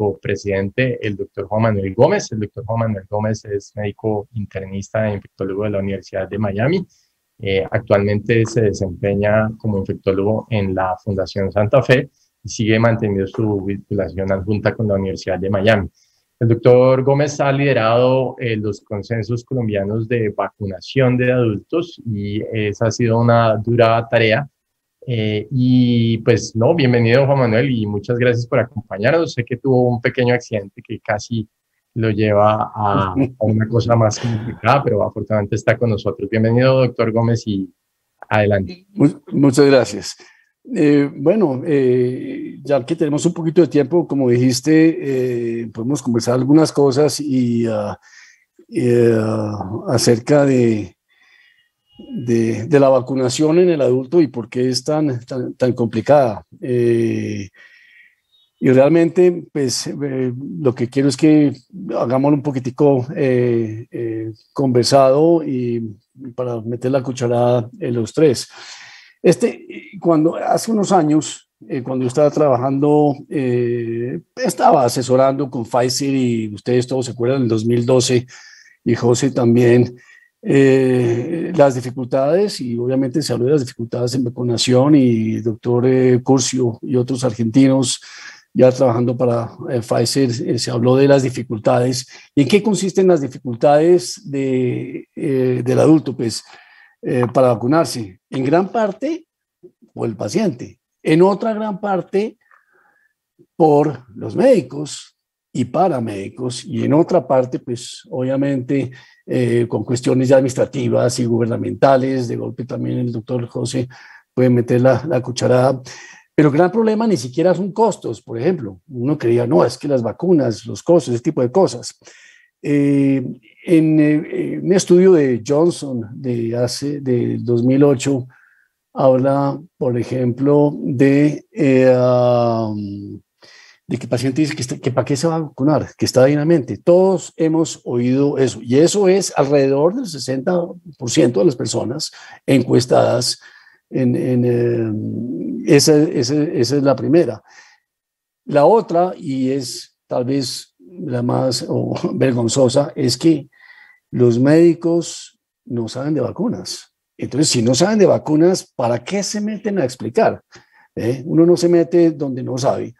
nuestro presidente, el doctor Juan Manuel Gómez. El doctor Juan Manuel Gómez es médico internista e infectólogo de la Universidad de Miami. Actualmente se desempeña como infectólogo en la Fundación Santa Fe y sigue manteniendo su vinculación adjunta con la Universidad de Miami. El doctor Gómez ha liderado los consensos colombianos de vacunación de adultos y esa ha sido una dura tarea. Y pues no, bienvenido Juan Manuel y muchas gracias por acompañarnos. Sé que tuvo un pequeño accidente que casi lo lleva a una cosa más complicada, pero afortunadamente está con nosotros. Bienvenido, doctor Gómez, y adelante. Muchas gracias. Bueno, ya que tenemos un poquito de tiempo, como dijiste, podemos conversar algunas cosas y acerca de la vacunación en el adulto y por qué es tan complicada. Y realmente, pues, lo que quiero es que hagamos un poquitico conversado y para meter la cucharada en los tres. Cuando hace unos años, cuando yo estaba trabajando, estaba asesorando con Pfizer y ustedes todos se acuerdan, en el 2012, y José también, las dificultades, y obviamente se habló de las dificultades en vacunación, y el doctor Curcio y otros argentinos ya trabajando para Pfizer, se habló de las dificultades. ¿Y en qué consisten las dificultades del adulto? Pues para vacunarse, en gran parte por el paciente, en otra gran parte por los médicos y paramédicos, y en otra parte, pues obviamente con cuestiones ya administrativas y gubernamentales. De golpe también el doctor José puede meter la cucharada. Pero el gran problema ni siquiera son costos. Por ejemplo, uno creía, no, es que las vacunas, los costos, ese tipo de cosas. En un estudio de Johnson del 2008 habla, por ejemplo, de que el paciente dice que para qué se va a vacunar, que está dignamente. Todos hemos oído eso, y eso es alrededor del 60% de las personas encuestadas. Esa es la primera. La otra, y es tal vez la más vergonzosa, es que los médicos no saben de vacunas. Entonces, si no saben de vacunas, ¿para qué se meten a explicar? Uno no se mete donde no sabe.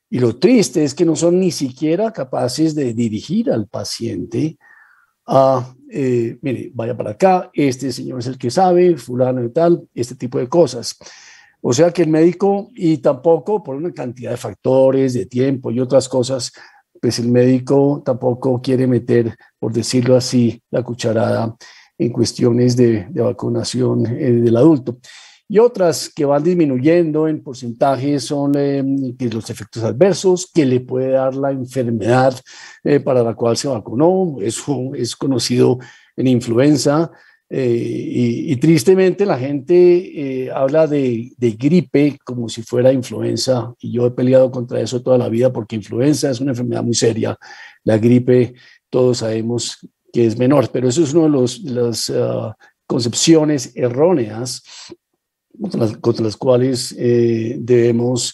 Y lo triste es que no son ni siquiera capaces de dirigir al paciente a, mire, vaya para acá, este señor es el que sabe, fulano y tal, este tipo de cosas. O sea que el médico, y tampoco por una cantidad de factores, de tiempo y otras cosas, pues el médico tampoco quiere meter, por decirlo así, la cucharada en cuestiones de vacunación del adulto. Y otras que van disminuyendo en porcentaje son los efectos adversos que le puede dar la enfermedad para la cual se vacunó. Eso es conocido en influenza. Y tristemente la gente habla de gripe como si fuera influenza, y yo he peleado contra eso toda la vida porque influenza es una enfermedad muy seria. La gripe todos sabemos que es menor, pero eso es una de las concepciones erróneas contra las cuales debemos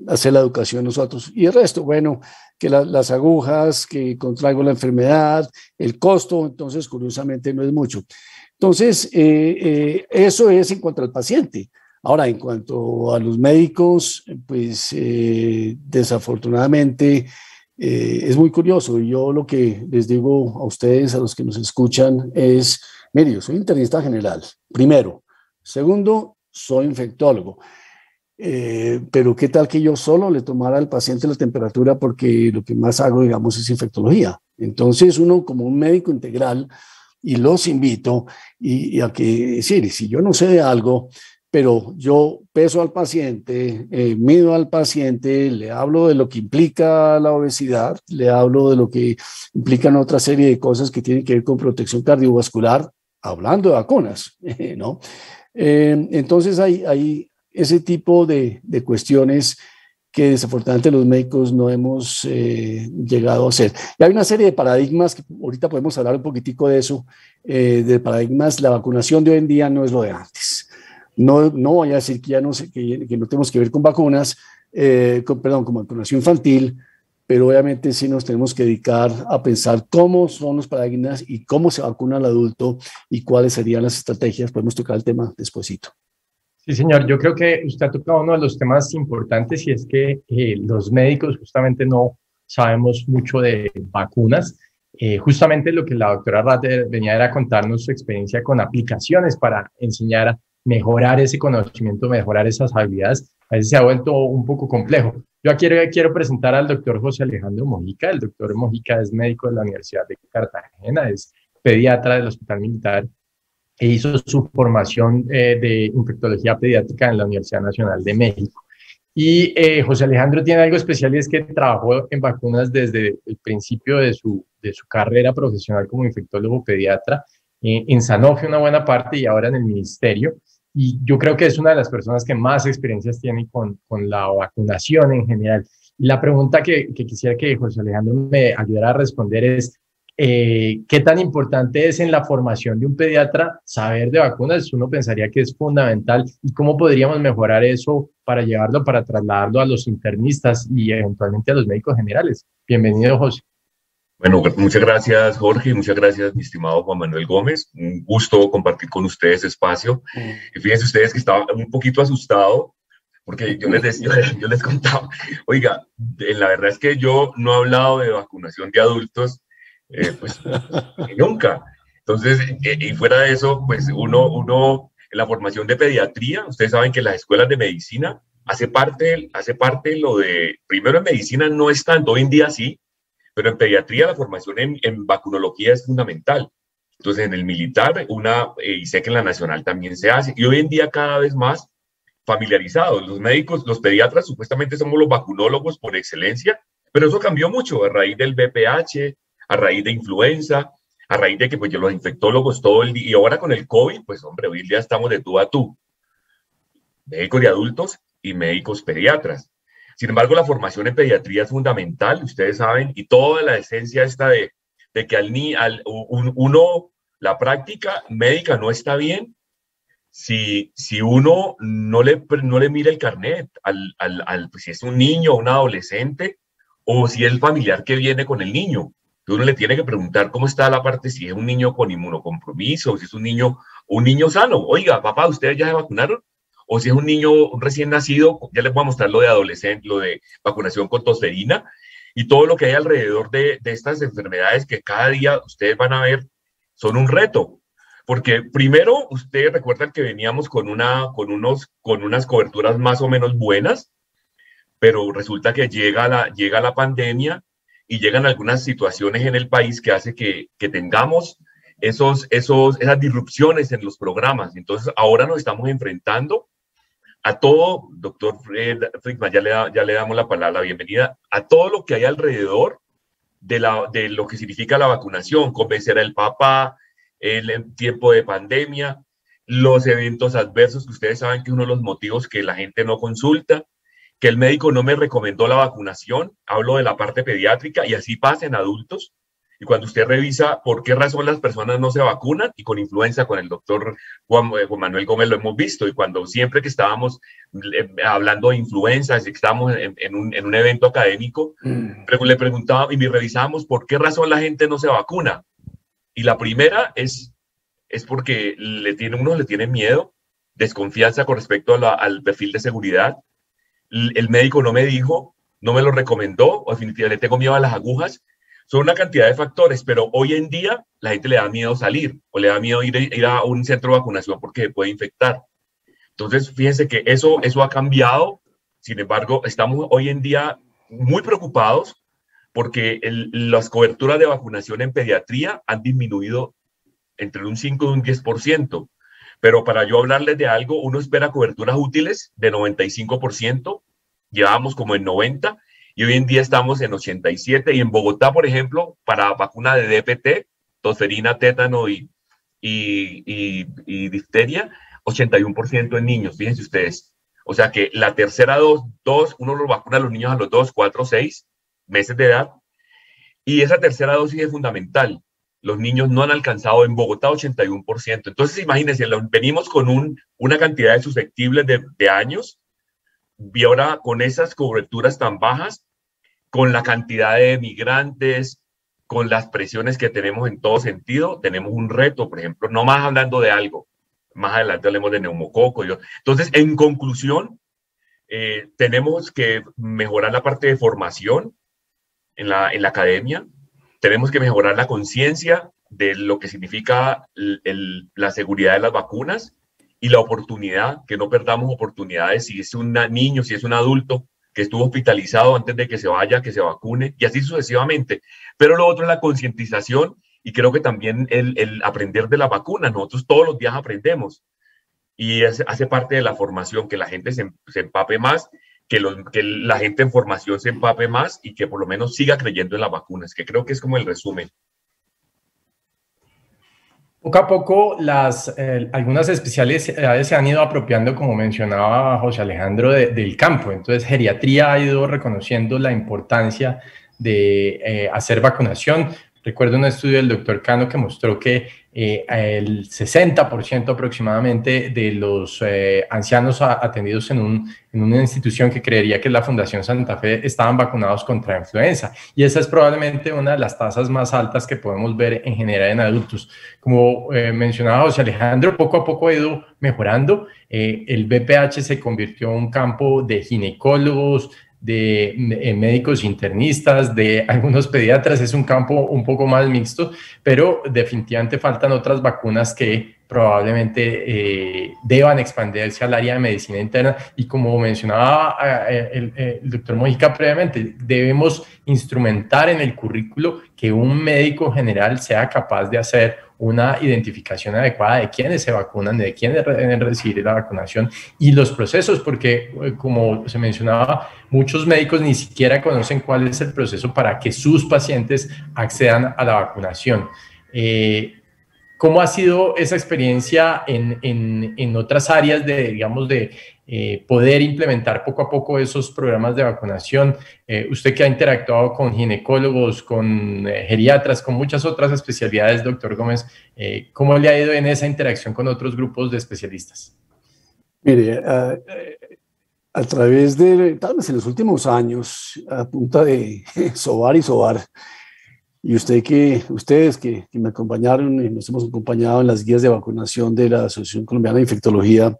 hacer la educación nosotros. Y el resto, bueno, que las agujas, que contraigo la enfermedad, el costo, entonces curiosamente no es mucho. Entonces, eso es en cuanto al paciente. Ahora, en cuanto a los médicos, pues desafortunadamente es muy curioso. Y yo lo que les digo a ustedes, a los que nos escuchan, es, mire, yo soy internista general, primero. Segundo, soy infectólogo. Pero qué tal que yo solo le tomara al paciente la temperatura, porque lo que más hago, digamos, es infectología. Entonces uno como un médico integral, y los invito a que, si yo no sé de algo, pero yo peso al paciente, mido al paciente, le hablo de lo que implica la obesidad, le hablo de lo que implican otra serie de cosas que tienen que ver con protección cardiovascular, hablando de vacunas, ¿no? Entonces hay ese tipo de cuestiones que desafortunadamente los médicos no hemos llegado a hacer. Y hay una serie de paradigmas que ahorita podemos hablar un poquitico de eso, de paradigmas. La vacunación de hoy en día no es lo de antes. No voy a decir que ya no sé, que no tenemos que ver con vacunas, con vacunación infantil, pero obviamente sí nos tenemos que dedicar a pensar cómo son los paradigmas y cómo se vacuna al adulto y cuáles serían las estrategias. Podemos tocar el tema despuesito. Sí, señor, yo creo que usted ha tocado uno de los temas importantes y es que los médicos justamente no sabemos mucho de vacunas. Justamente lo que la doctora Ratter venía era contarnos su experiencia con aplicaciones para enseñar a mejorar ese conocimiento, mejorar esas habilidades. A veces se ha vuelto un poco complejo. Yo aquí quiero presentar al doctor José Alejandro Mojica. El doctor Mojica es médico de la Universidad de Cartagena, es pediatra del Hospital Militar e hizo su formación de infectología pediátrica en la Universidad Nacional de México. Y José Alejandro tiene algo especial y es que trabajó en vacunas desde el principio de su carrera profesional como infectólogo pediatra, en Sanofi una buena parte y ahora en el ministerio. Y yo creo que es una de las personas que más experiencias tiene con la vacunación en general. Y la pregunta que quisiera que José Alejandro me ayudara a responder es, ¿qué tan importante es en la formación de un pediatra saber de vacunas? Uno pensaría que es fundamental. ¿Y cómo podríamos mejorar eso para llevarlo, para trasladarlo a los internistas y eventualmente a los médicos generales? Bienvenido, José. Bueno, muchas gracias, Jorge, muchas gracias, mi estimado Juan Manuel Gómez. Un gusto compartir con ustedes este espacio. Y fíjense ustedes que estaba un poquito asustado porque yo les decía, yo les contaba, oiga, la verdad es que yo no he hablado de vacunación de adultos, pues nunca. Entonces, y fuera de eso, pues uno en la formación de pediatría, ustedes saben que las escuelas de medicina hace parte lo de, primero en medicina no es tanto, hoy en día sí, pero en pediatría la formación en vacunología es fundamental. Entonces, en el militar, y sé que en la nacional también se hace, y hoy en día cada vez más familiarizados. Los médicos, los pediatras, supuestamente somos los vacunólogos por excelencia, pero eso cambió mucho a raíz del VPH, a raíz de influenza, a raíz de que pues los infectólogos todo el día, y ahora con el COVID, pues hombre, hoy en día estamos de tú a tú, médicos de adultos y médicos pediatras. Sin embargo, la formación en pediatría es fundamental, ustedes saben, y toda la esencia está de que la práctica médica no está bien si uno no le mira el carnet pues si es un niño o un adolescente, o si es el familiar que viene con el niño. Uno le tiene que preguntar cómo está la parte, si es un niño con inmunocompromiso, o si es un niño sano. Oiga, papá, ¿ustedes ya se vacunaron? O si es un niño recién nacido, ya les voy a mostrar lo de adolescente, lo de vacunación con tosferina y todo lo que hay alrededor de estas enfermedades que cada día ustedes van a ver son un reto. Porque primero, ustedes recuerdan que veníamos con unas coberturas más o menos buenas, pero resulta que llega la pandemia y llegan algunas situaciones en el país que hace que tengamos esas disrupciones en los programas. Entonces, ahora nos estamos enfrentando a todo, doctor Frickman, ya le damos la bienvenida, a todo lo que hay alrededor de lo que significa la vacunación, convencer al papá, el tiempo de pandemia, los eventos adversos, que ustedes saben que es uno de los motivos que la gente no consulta, que el médico no me recomendó la vacunación, hablo de la parte pediátrica, y así pasa en adultos. Y cuando usted revisa por qué razón las personas no se vacunan, y con influenza, con el doctor Juan Manuel Gómez lo hemos visto, y cuando siempre que estábamos hablando de influenza, si estábamos en un evento académico, le preguntaba y revisábamos por qué razón la gente no se vacuna. Y la primera es porque uno le tiene miedo, desconfianza con respecto al perfil de seguridad. El médico no me dijo, no me lo recomendó, o definitivamente le tengo miedo a las agujas. Son una cantidad de factores, pero hoy en día la gente le da miedo salir o le da miedo ir a un centro de vacunación porque se puede infectar. Entonces, fíjense que eso ha cambiado. Sin embargo, estamos hoy en día muy preocupados porque las coberturas de vacunación en pediatría han disminuido entre un 5 y un 10%. Pero para yo hablarles de algo, uno espera coberturas útiles de 95%, llevábamos como en 90%, y hoy en día estamos en 87%, y en Bogotá, por ejemplo, para vacuna de DPT, tosferina, tétano y difteria, 81% en niños, fíjense ustedes. O sea que la tercera dosis, uno lo vacuna a los niños a los 2, 4, 6 meses de edad, y esa tercera dosis es fundamental. Los niños no han alcanzado en Bogotá 81%. Entonces, imagínense, venimos con una cantidad de susceptibles de años Y ahora con esas coberturas tan bajas, con la cantidad de migrantes, con las presiones que tenemos en todo sentido, tenemos un reto, por ejemplo, no más hablando de algo, más adelante hablemos de neumococo. Entonces, en conclusión, tenemos que mejorar la parte de formación en la academia, tenemos que mejorar la conciencia de lo que significa la seguridad de las vacunas y la oportunidad, que no perdamos oportunidades si es un niño, si es un adulto que estuvo hospitalizado antes de que se vaya, que se vacune, y así sucesivamente. Pero lo otro es la concientización y creo que también el aprender de la vacuna. Nosotros todos los días aprendemos y hace parte de la formación, que la gente se empape más, que la gente en formación se empape más y que por lo menos siga creyendo en las vacunas, que creo que es como el resumen. Poco a poco algunas especialidades se han ido apropiando, como mencionaba José Alejandro, del campo. Entonces, geriatría ha ido reconociendo la importancia de hacer vacunación. Recuerdo un estudio del doctor Cano que mostró que el 60% aproximadamente de los ancianos atendidos en una institución que creería que es la Fundación Santa Fe estaban vacunados contra influenza. Y esa es probablemente una de las tasas más altas que podemos ver en general en adultos. Como mencionaba José Alejandro, poco a poco ha ido mejorando. El BPH se convirtió en un campo de ginecólogos, de médicos internistas, de algunos pediatras. Es un campo un poco más mixto, pero definitivamente faltan otras vacunas que probablemente deban expandirse al área de medicina interna. Y como mencionaba el doctor Mojica previamente, debemos instrumentar en el currículo que un médico general sea capaz de hacer una identificación adecuada de quiénes se vacunan, de quiénes deben recibir la vacunación y los procesos, porque como se mencionaba, muchos médicos ni siquiera conocen cuál es el proceso para que sus pacientes accedan a la vacunación. ¿Cómo ha sido esa experiencia en otras áreas digamos, de poder implementar poco a poco esos programas de vacunación? Usted que ha interactuado con ginecólogos, con geriatras, con muchas otras especialidades, doctor Gómez, ¿cómo le ha ido en esa interacción con otros grupos de especialistas? Mire, a través de, tal vez en los últimos años, a punta de sobar y sobar, y ustedes que me acompañaron y nos hemos acompañado en las guías de vacunación de la Asociación Colombiana de Infectología,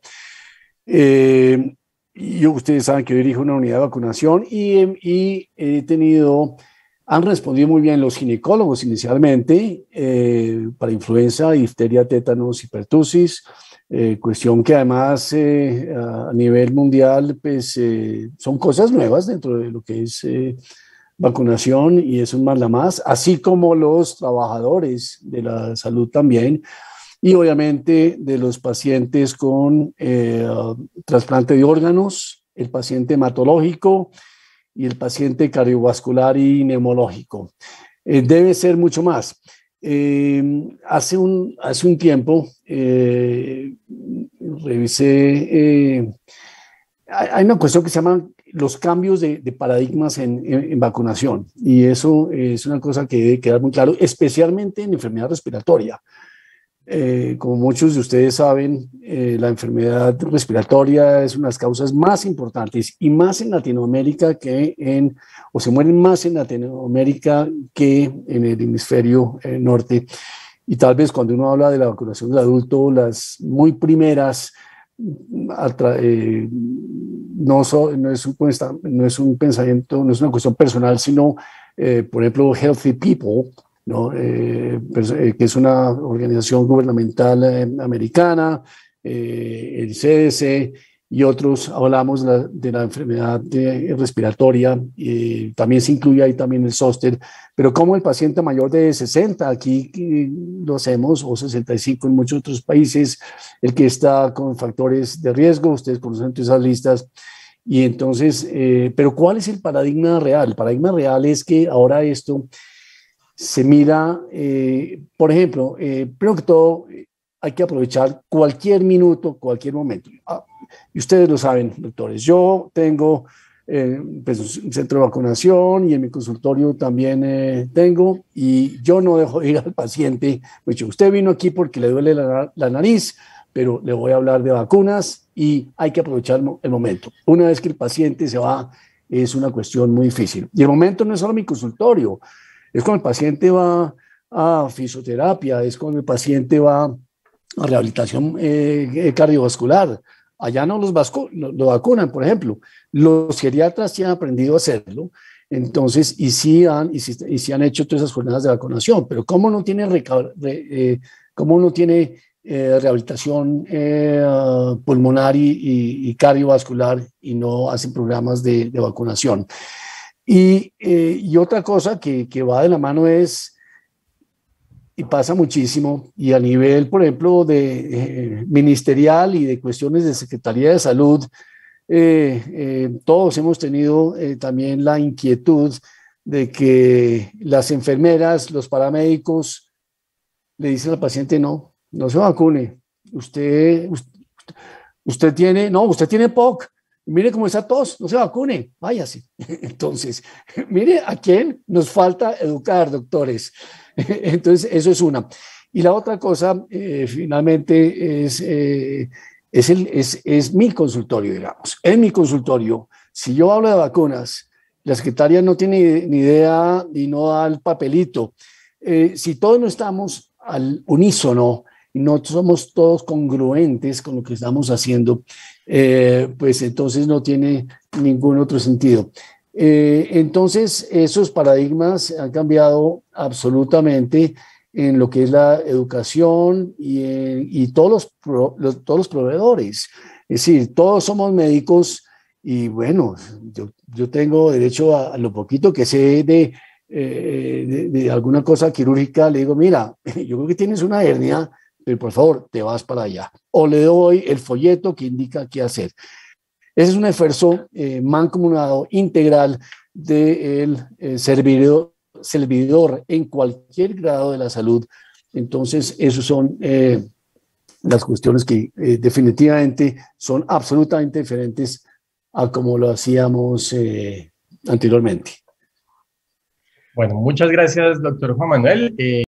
ustedes saben que yo dirijo una unidad de vacunación y han respondido muy bien los ginecólogos inicialmente para influenza, difteria, tétanos y pertusis, cuestión que además a nivel mundial pues, son cosas nuevas dentro de lo que es vacunación y es un más la más, así como los trabajadores de la salud también, y obviamente de los pacientes con trasplante de órganos, el paciente hematológico y el paciente cardiovascular y neumológico. Debe ser mucho más. Hace un tiempo revisé, hay una cuestión que se llama los cambios de paradigmas en vacunación, y eso es una cosa que debe quedar muy claro, especialmente en enfermedad respiratoria. Como muchos de ustedes saben, la enfermedad respiratoria es una de las causas más importantes y más en Latinoamérica o se mueren más en Latinoamérica que en el hemisferio norte. Y tal vez cuando uno habla de la vacunación del adulto, las muy primeras no es un pensamiento, no es una cuestión personal, sino, por ejemplo, Healthy People, ¿no? Que es una organización gubernamental americana, el CDC y otros. Hablamos de la enfermedad respiratoria, también se incluye ahí también el zóster, pero como el paciente mayor de 60, aquí lo hacemos, o 65 en muchos otros países, el que está con factores de riesgo, ustedes conocen todas esas listas. Y entonces, pero ¿cuál es el paradigma real? El paradigma real es que ahora esto se mira, por ejemplo, primero que todo, hay que aprovechar cualquier minuto, cualquier momento. Y ustedes lo saben, doctores, yo tengo pues, un centro de vacunación y en mi consultorio también tengo, y yo no dejo ir al paciente. Usted vino aquí porque le duele la nariz, pero le voy a hablar de vacunas y hay que aprovechar el momento. Una vez que el paciente se va, es una cuestión muy difícil. Y el momento no es solo mi consultorio, es cuando el paciente va a fisioterapia, es cuando el paciente va a rehabilitación cardiovascular. Allá no los vacunan, por ejemplo. Los geriatras sí han aprendido a hacerlo, entonces, y sí han hecho todas esas jornadas de vacunación, pero ¿cómo no tiene, rehabilitación pulmonar y cardiovascular y no hacen programas de vacunación? Y otra cosa que va de la mano es, y pasa muchísimo, y a nivel, por ejemplo, de ministerial y de cuestiones de Secretaría de Salud, todos hemos tenido también la inquietud de que las enfermeras, los paramédicos le dicen al paciente, no se vacune, usted tiene POC, mire cómo está tos, no se vacune, váyase. Entonces, mire a quién nos falta educar, doctores. Entonces, eso es una. Y la otra cosa, finalmente, es mi consultorio, digamos. En mi consultorio, si yo hablo de vacunas, la secretaria no tiene ni idea y no da el papelito. Si todos no estamos al unísono y no somos todos congruentes con lo que estamos haciendo, pues entonces no tiene ningún otro sentido. Entonces, esos paradigmas han cambiado absolutamente en lo que es la educación y todos los proveedores. Es decir, todos somos médicos y bueno, yo tengo derecho a lo poquito que sé de alguna cosa quirúrgica. Le digo, mira, yo creo que tienes una hernia, pero por favor, te vas para allá. O le doy el folleto que indica qué hacer. Ese es un esfuerzo mancomunado, integral del servidor en cualquier grado de la salud. Entonces, esas son las cuestiones que definitivamente son absolutamente diferentes a como lo hacíamos anteriormente. Bueno, muchas gracias, doctor Juan Manuel.